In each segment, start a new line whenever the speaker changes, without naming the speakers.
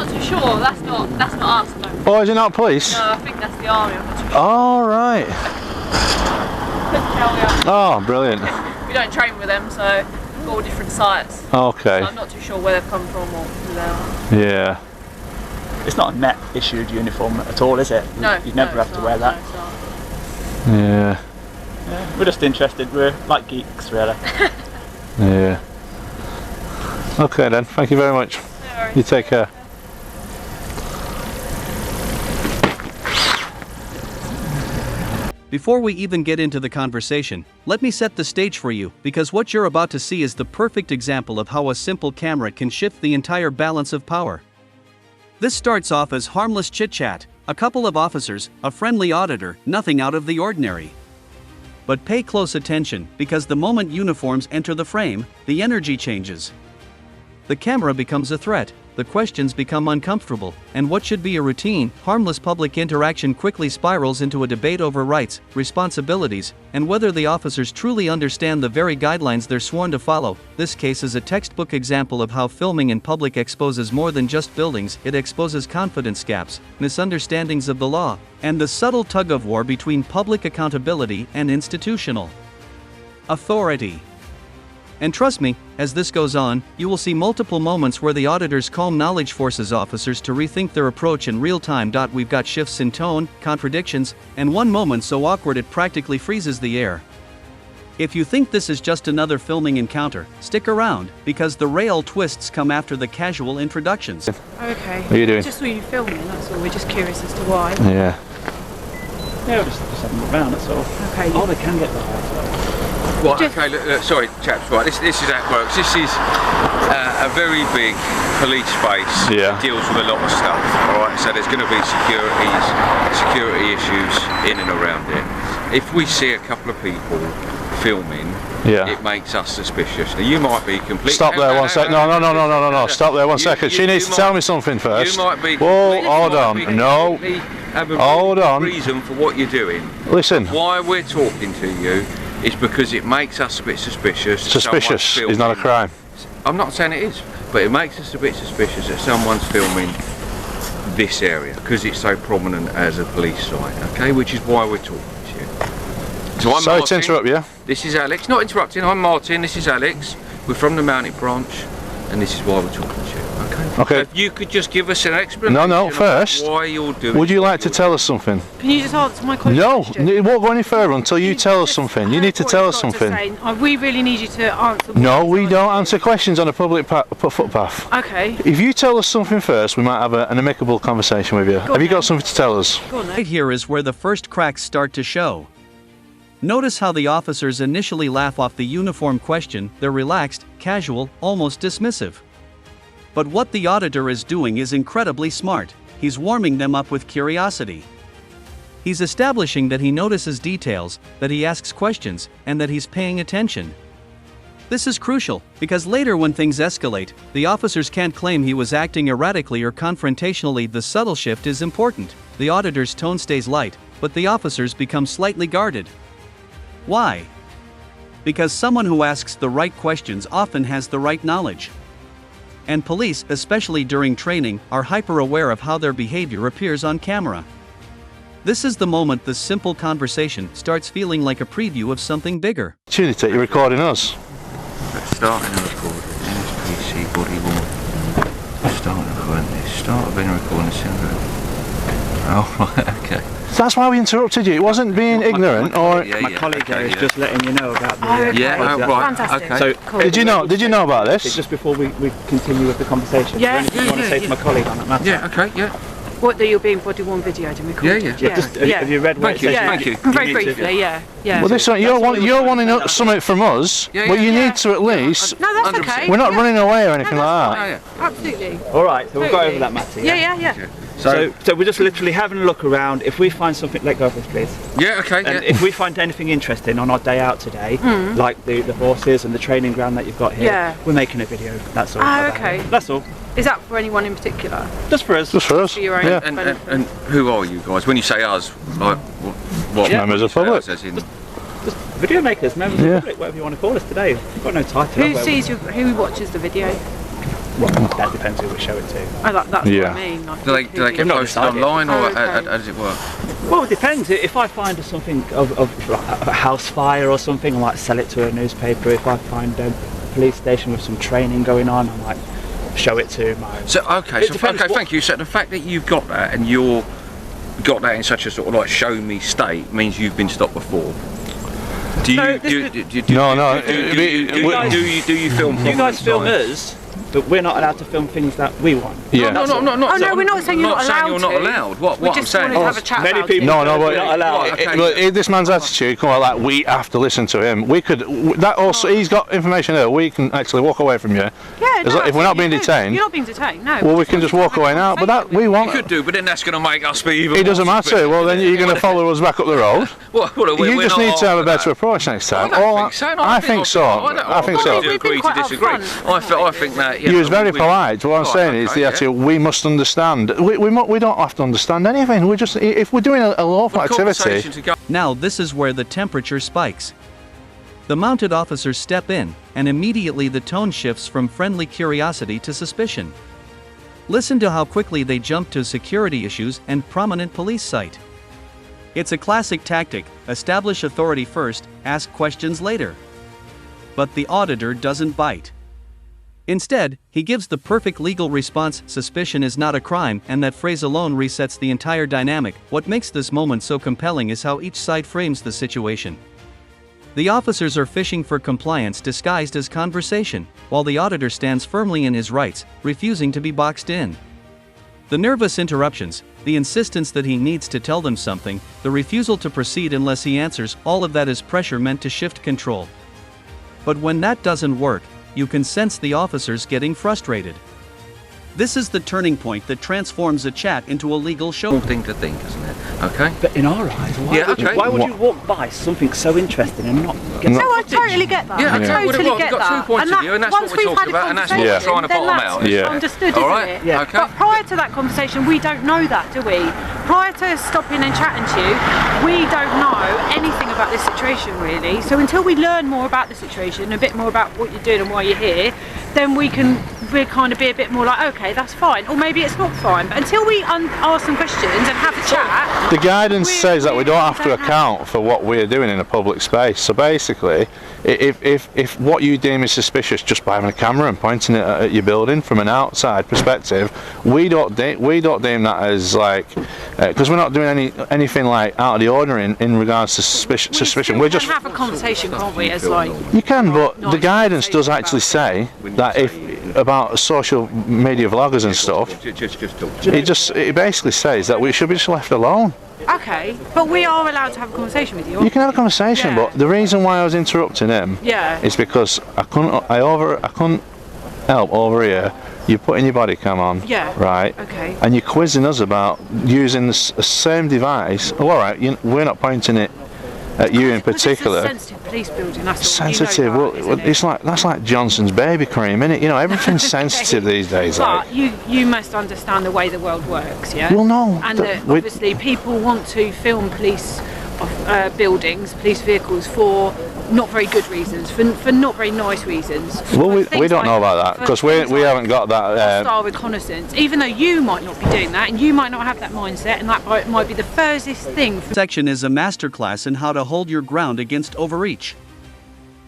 not too sure. That's not us. No.
Oh, is it not police?
No, I think that's the army. I'm not too sure.
Oh, right.
Couldn't tell you.
Oh, brilliant.
We don't train with them, so we've got all different sites.
Okay.
So I'm not too sure where they've come from or who they are.
Yeah.
It's not a net issued uniform at all, is it?
No.
You'd never have to wear that.
No,
Yeah.
Yeah, we're just interested. We're like geeks, really.
Yeah. Okay then, thank you very much.
No worries.
You take care.
Before we even get into the conversation, let me set the stage for you, because what you're about to see is the perfect example of how a simple camera can shift the entire balance of power. This starts off as harmless chit-chat, a couple of officers, a friendly auditor, nothing out of the ordinary. But pay close attention, because the moment uniforms enter the frame, the energy changes. The camera becomes a threat, the questions become uncomfortable, and what should be a routine, harmless public interaction quickly spirals into a debate over rights, responsibilities, and whether the officers truly understand the very guidelines they're sworn to follow. This case is a textbook example of how filming in public exposes more than just buildings, it exposes confidence gaps, misunderstandings of the law, and the subtle tug-of-war between public accountability and institutional authority. And trust me, as this goes on, you will see multiple moments where the auditor's calm knowledge forces officers to rethink their approach in real time. We've got shifts in tone, contradictions, and one moment so awkward it practically freezes the air. If you think this is just another filming encounter, stick around, because the real twists come after the casual introductions.
Okay.
What are you doing?
Just saw you filming, that's all. We're just curious as to why.
Yeah.
Yeah, we're just having a look round, that's all.
Okay.
Oh, they can get that as well.
Right, okay, look, sorry chaps, right, this is how it works. This is a very big police space that deals with a lot of stuff, alright, so there's going to be security issues in and around it. If we see a couple of people filming, it makes us suspicious. Now you might be completely...
Stop there one sec. No, stop there 1 second. She needs to tell me something first.
You might be...
Whoa, hold on. No. Hold on.
Reason for what you're doing.
Listen.
Why we're talking to you is because it makes us a bit suspicious.
Suspicious is not a crime.
I'm not saying it is, but it makes us a bit suspicious that someone's filming this area because it's so prominent as a police site, okay? Which is why we're talking to you. So I'm
Sorry
Martin,
to interrupt you.
This is Alex. Not interrupting, I'm Martin, this is Alex. We're from the Mounted Branch, and this is why we're talking to you, okay?
Okay.
So if you could just give us an explanation
No, first,
why you're doing
would you like to tell us something?
Can you just answer my question?
No, it won't go any further until you tell us something. You need to tell us something.
We really need you to answer.
No, we don't answer questions on a public footpath.
Okay.
If you tell us something first, we might have an amicable conversation with you. Have you got something to tell us?
Go on then.
Right here is where the first cracks start to show. Notice how the officers initially laugh off the uniform question. They're relaxed, casual, almost dismissive. But what the auditor is doing is incredibly smart. He's warming them up with curiosity. He's establishing that he notices details, that he asks questions, and that he's paying attention. This is crucial, because later when things escalate, the officers can't claim he was acting erratically or confrontationally. The subtle shift is important. The auditor's tone stays light, but the officers become slightly guarded. Why? Because someone who asks the right questions often has the right knowledge. And police, especially during training, are hyper-aware of how their behavior appears on camera. This is the moment the simple conversation starts feeling like a preview of something bigger.
Opportunity, you're recording us.
Let's start in a recording. NSPC body warm. Start recording this. Start being recording syndrome. Oh, right, okay.
That's why we interrupted you. It wasn't being ignorant, or
My colleague there is just letting you know about the...
right,
Fantastic.
okay.
So,
Cool.
did you know about this?
just before we continue with the conversation,
Yeah.
is there anything you want to say to my colleague on that matter?
Yeah, okay, yeah.
What, that you're being body worn videoed and recorded?
Yeah.
Just, have you read what
Thank you,
it says?
thank you.
Very
need to-
briefly, yeah.
Well, this one, you're wanting something from us,
Yeah,
but you
yeah.
need to at least.
No, that's
100%.
okay.
We're not running away or anything
No,
like
that's
that.
Yeah,
Absolutely.
All right, so we'll go
Totally.
over that matter.
Yeah.
So we're just literally having a look around. If we find something, let go of this, please.
Yeah, okay,
And
yeah.
if we find anything interesting on our day out today, like the horses and the training ground that you've got here,
Yeah.
we're making a video. That's all.
Ah,
about
okay.
it. That's all.
Is that for anyone in particular?
Just for us.
Just for us.
For your own
Yeah.
benefit?
And who are you guys? When you say us, like, what
Yeah.
Members of
when you say
public.
us, as in-
Just video makers, members of
Yeah.
the public, whatever you want to call us today. We've got no title.
Who watches the video?
Well, that depends who we show it to.
Oh, that's
Yeah.
what I mean. Like,
Do they get
not
posted
decided.
online, or
Oh, okay.
how does it work?
Well, it depends. If I find something of like a house fire or something, I might sell it to a newspaper. If I find a police station with some training going on, I might show it to my...
So thank you. So the fact that you've got that and you're got that in such a sort of like show me state means you've been stopped before. Do you
No,
do you film?
You guys film
us.
us, but we're not allowed to film things that we want.
Yeah.
No,
Oh no, we're not saying you're not allowed
you're
to.
not allowed. What
We
I'm
just
saying
wanted to
is,
have a chat
many
about
people-
No, but
We're not allowed.
Okay.
but this man's attitude, come on, like we have to listen to him. We could. That also, he's got information there. We can actually walk away from you.
Yeah,
As
no,
if we're not being
you could.
detained.
You're not being detained. No.
Well, we can just walk away now. But that we
you
want.
could do, but then that's going to make us be even.
It doesn't
more
matter.
suspicious.
Well, then you're going to follow us back up the road.
We're
You just
not
need to have a
after
better
that.
approach next time.
I don't think so. No,
I think so. I think so.
We've been
Agree to
quite
disagree.
upfront.
I think that
You was very polite. What I'm
Right,
saying is
okay,
the
yeah.
attitude. We must understand. We don't have to understand anything. We just if we're doing a lawful activity.
Now this is where the temperature spikes. The mounted officers step in, and immediately the tone shifts from friendly curiosity to suspicion. Listen to how quickly they jump to security issues and prominent police site. It's a classic tactic: establish authority first, ask questions later. But the auditor doesn't bite. Instead, he gives the perfect legal response: suspicion is not a crime, and that phrase alone resets the entire dynamic. What makes this moment so compelling is how each side frames the situation. The officers are fishing for compliance disguised as conversation, while the auditor stands firmly in his rights, refusing to be boxed in. The nervous interruptions, the insistence that he needs to tell them something, the refusal to proceed unless he answers, all of that is pressure meant to shift control. But when that doesn't work, you can sense the officers getting frustrated. This is the turning point that transforms a chat into a legal show.
Thing to think, isn't it? Okay.
But in our eyes, why would you walk by something so interesting and not get
No, I totally get that.
Yeah,
I
okay.
totally
Well,
get
we've got
that.
two points of view, and that's what
once
we're
we've
talking
had a
about, and that's what
we're
conversation,
trying to
then
bottom
that's
out.
Yeah.
understood,
All
isn't
right?
it?
Yeah. Okay.
But prior to that conversation, we don't know that, do we? Prior to stopping and chatting to you, we don't know anything about this situation really. So until we learn more about the situation, a bit more about what you're doing and why you're here, then we'll kind of be a bit more like, okay, that's fine, or maybe it's not fine. But until we ask some questions and have a chat,
The guidance says that we don't have to
don't have-
account for what we're doing in a public space. So basically, if what you deem is suspicious just by having a camera and pointing it at your building from an outside perspective, we don't deem that as like, because we're not doing anything like out of the ordinary in regards to suspicion. We're
we
just
can have a conversation, can't we? As like,
you can, but the
Not
guidance
say
does
about
actually say that if about social media vloggers and stuff,
Just talk.
it basically says that we should be just left alone.
okay, but we are allowed to have a conversation with you.
You can have a conversation,
Yeah.
but the reason why I was interrupting him
Yeah.
is because I couldn't help over here. You're putting your body cam on,
Yeah.
right?
Okay.
And you're quizzing us about using the same device. Oh, all right, we're not pointing it at you in
Because it's
particular.
a sensitive police building. That's all.
Sensitive.
You know
Well,
that, isn't it?
it's like that's like Johnson's baby cream, isn't it? You know, everything's sensitive these days. Like.
But you must understand the way the world works, yeah?
Well, no.
And that obviously people want to film police buildings, police vehicles for not very good reasons, for not very nice reasons.
Well,
For
we
things
don't know
like-
about that
for
because
things
we
like
haven't got that.
hostile reconnaissance, even though you might not be doing that and you might not have that mindset, and that might be the furthest thing from
Section is a masterclass in how to hold your ground against overreach.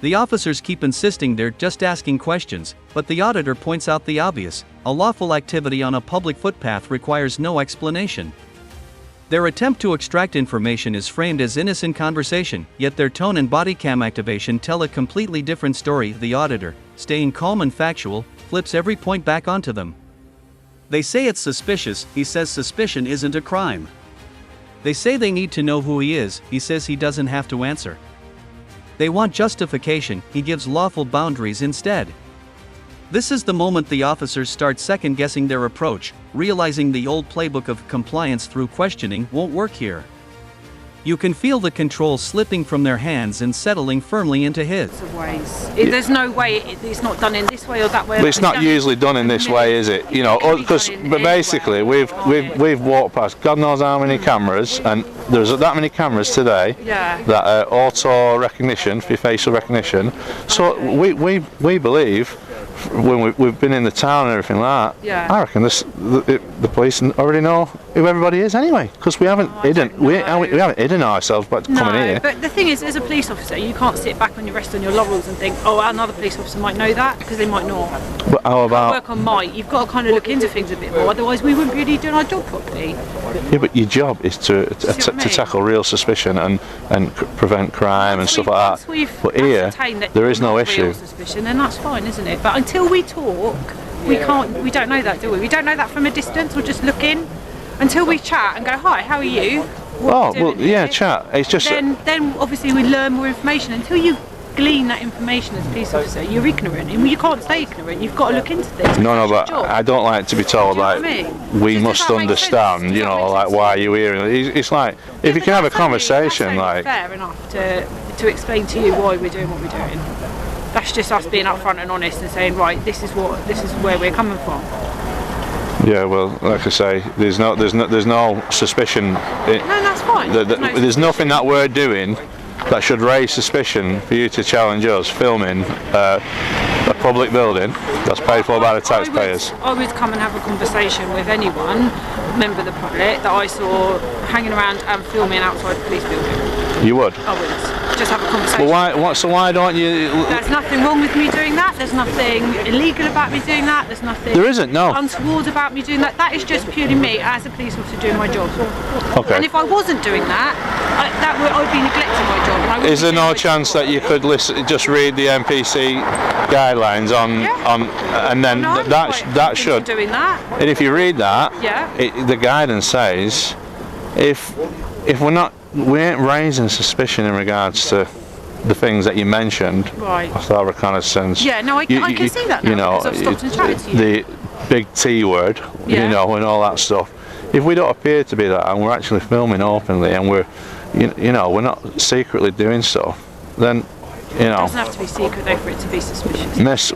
The officers keep insisting they're just asking questions, but the auditor points out the obvious: a lawful activity on a public footpath requires no explanation. Their attempt to extract information is framed as innocent conversation, yet their tone and body cam activation tell a completely different story. The auditor, staying calm and factual, flips every point back onto them. They say it's suspicious, he says suspicion isn't a crime. They say they need to know who he is, he says he doesn't have to answer. They want justification, he gives lawful boundaries instead. This is the moment the officers start second-guessing their approach, realizing the old playbook of compliance through questioning won't work here. You can feel the control slipping from their hands and settling firmly into his.
ways. There's no way it's not done in this way or that way.
But it's not usually done in this way, is it? You know, because basically we've walked past God knows how many cameras, and there's that many cameras today
Yeah.
that are auto recognition for facial recognition. So we believe when we've been in the town and everything like that,
Yeah.
I reckon the police already know who everybody is anyway, because we haven't we haven't hidden ourselves by coming here.
But the thing is, as a police officer, you can't sit back on your rest on your laurels and think, oh, another police officer might know that, because they might not.
But how about
Work on might. You've got to kind of look into things a bit more, otherwise we wouldn't be really doing our job properly.
yeah, but your job is to tackle real suspicion and prevent crime and stuff like that. But here, there is no issue.
Suspicion, then that's fine, isn't it? But until we talk, we don't know that, do we? We don't know that from a distance. We'll just look in until we chat and go, hi, how are you? What are you doing
yeah,
here?
chat. It's just
then obviously we learn more information. Until you glean that information as a police officer, you're ignorant, and you can't stay ignorant. You've got to look into things.
no, but I don't like to be told like we
Does
must
that make sense?
understand.
Does
You
that
know,
make
like
sense?
why are you here? It's like if you can have a conversation, like
fair enough to explain to you why we're doing what we're doing. That's just us being upfront and honest and saying, right, this is where we're coming from.
yeah, well, like I say, there's no suspicion.
No, that's fine.
There's nothing that we're doing that should raise suspicion for you to challenge us filming a public building that's paid for by the taxpayers.
I would come and have a conversation with anyone, member of the public, that I saw hanging around and filming outside the police building.
You would?
I would. Just have a conversation.
Well, why don't you?
There's nothing wrong with me doing that. There's nothing illegal about me doing that. There's nothing
There isn't, no.
untoward about me doing that. That is just purely me as a police officer doing my job.
Okay.
And if I wasn't doing that, I'd be neglecting my job. And I wouldn't
Is there
be doing
no
my
chance
job
that you could just read the NPC guidelines on, and then
No, I'm
that
quite
should?
doing that.
And if you read that,
Yeah.
the guidance says if we ain't raising suspicion in regards to the things that you mentioned,
Right.
of our reconnaissance.
Yeah, no, I can see that now,
You know,
because I've stopped and chatted to you.
the big T word,
Yeah.
you know, and all that stuff. If we don't appear to be that, and we're actually filming openly, and we're, you know, we're not secretly doing stuff, then, you
It
know,
doesn't have to be secret though for it to be suspicious.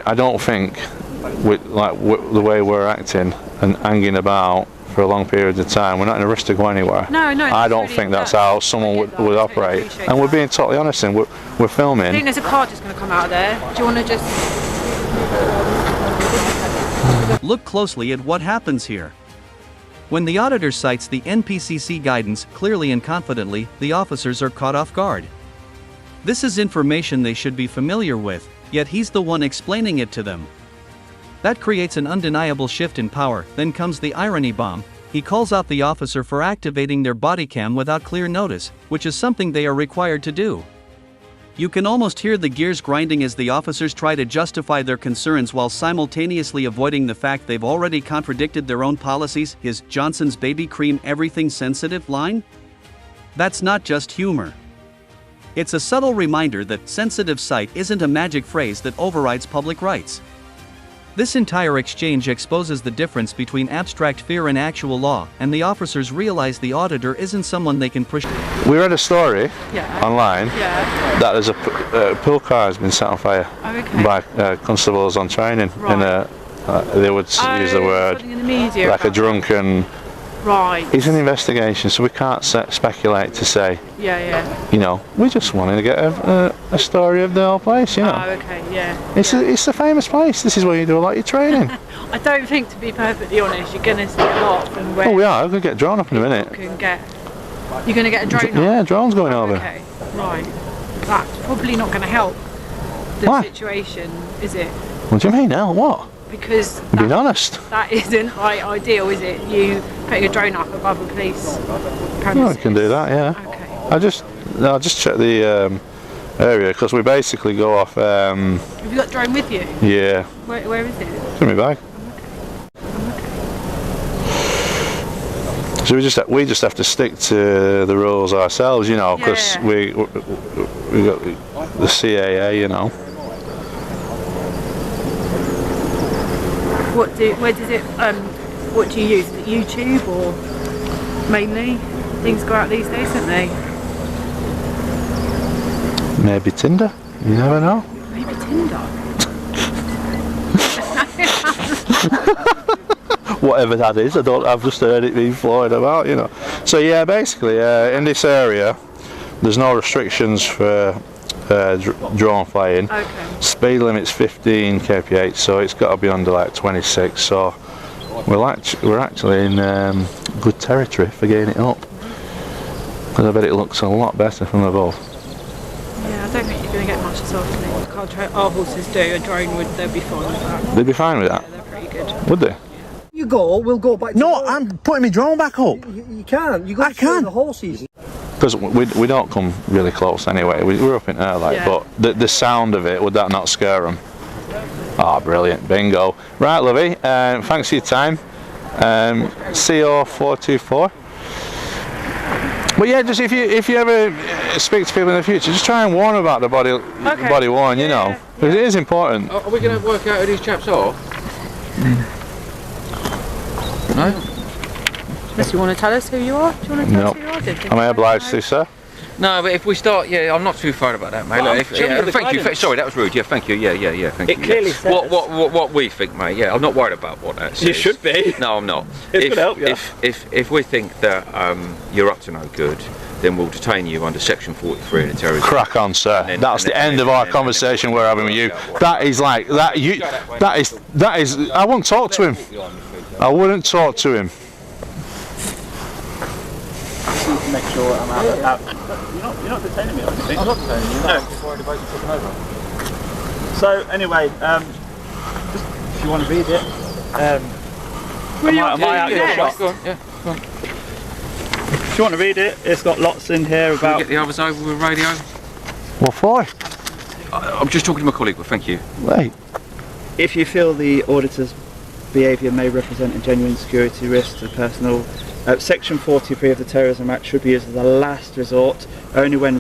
I don't think the way we're acting and hanging about for a long period of time, we're not in a rush to go anywhere.
No,
I don't think that's how someone would operate. And we're being totally honest, and we're
I
filming.
think there's a car just going to come out of there. Do you want to just...
Look closely at what happens here. When the auditor cites the NPCC guidance clearly and confidently, the officers are caught off guard. This is information they should be familiar with, yet he's the one explaining it to them. That creates an undeniable shift in power. Then comes the irony bomb. He calls out the officer for activating their body cam without clear notice, which is something they are required to do. You can almost hear the gears grinding as the officers try to justify their concerns while simultaneously avoiding the fact they've already contradicted their own policies. His Johnson's baby cream everything sensitive line? That's not just humor. It's a subtle reminder that sensitive site isn't a magic phrase that overrides public rights. This entire exchange exposes the difference between abstract fear and actual law, and the officers realize the auditor isn't someone they can push.
We read a story online
Yeah.
that there's a pool car has been set on fire by constables on training.
Right.
They would use the word
something in the media
like a
about-
drunken.
Right.
It's an investigation, so we can't speculate to say.
Yeah.
You know, we just wanted to get a story of the whole place. You know,
Oh, okay, yeah.
it's a famous place. This is where you do a lot of your training.
I don't think, to be perfectly honest, you're going to see a lot from where
Oh, we are. We're gonna get drone up in a minute.
you can get. You're going to get a drone.
Yeah, drone's going over.
Okay, right. That's probably not going to help the
Why?
situation, is it?
What do you mean now? What?
Because
I'm being honest.
that isn't ideal, is it? You putting a drone up above a police premises.
Well, I can do that. Yeah.
Okay.
I'll just check the area because we basically go off.
Have you got drone with you?
Yeah.
Where is it?
It's in my bag. So we just have to stick to the rules ourselves, you know, because we got the CAA, you know.
What do you use? Is it YouTube or mainly? Things go out these days, don't they?
Maybe Tinder. You never know.
Maybe Tinder.
Whatever that is, I've just heard it being floated about, you know. So yeah, basically in this area there's no restrictions for drone flying.
Okay.
Speed limit's 15 kph, so it's got to be under like 26. So we're actually in good territory for getting it up. Because I bet it looks a lot better from above.
Yeah, I don't think you're going to get much this afternoon. Our horses do. A drone they'd be fine with that.
They'd be fine with that.
Yeah, they're pretty good.
Would they?
You go, we'll go back to
No,
the
I'm putting my drone back up.
You can't. You got
I
to show
can.
the horses.
Because we don't come really close anyway. We're up in air, like,
Yeah.
but the sound of it, would that not scare them? Ah, brilliant, bingo. Right, Lovey, thanks for your time. CO424. But yeah, just if you ever speak to people in the future, just try and warn them about the body worn, you know, because it is important.
Are we going to work out who these chaps are? No?
Unless you want to tell us who you are? Do you want to tell us
Nope.
who you are? I didn't think
Am I
so.
obliged to, sir?
No, but if we start, I'm not too far about that, mate.
Well,
Look, thank you. Sorry, that was rude. Yeah, thank you. Yeah, thank you.
It clearly says.
What we think, mate. Yeah, I'm not worried about what that says.
You should be.
No, I'm not.
It could help you.
If we think that you're up to no good, then we'll detain you under Section 43 of the terrorism.
Crack on, sir. That's the end of our conversation we're having with you. That is like that. That is. I won't talk to him. I wouldn't talk to him.
Make sure I'm out. You're not detaining me or anything.
I'm not detaining you.
No.
I'm just worried about you taking over.
So anyway, just if you want to read it, am I out your shot?
Go on. Yeah. Go on.
If you want to read it, it's got lots in here
Can we
about.
get the others over with radio?
What for?
I'm just talking to my colleague, but thank you.
Wait.
If you feel the auditor's behaviour may represent a genuine security risk to personal, Section 43 of the Terrorism Act should be used as a last resort, only when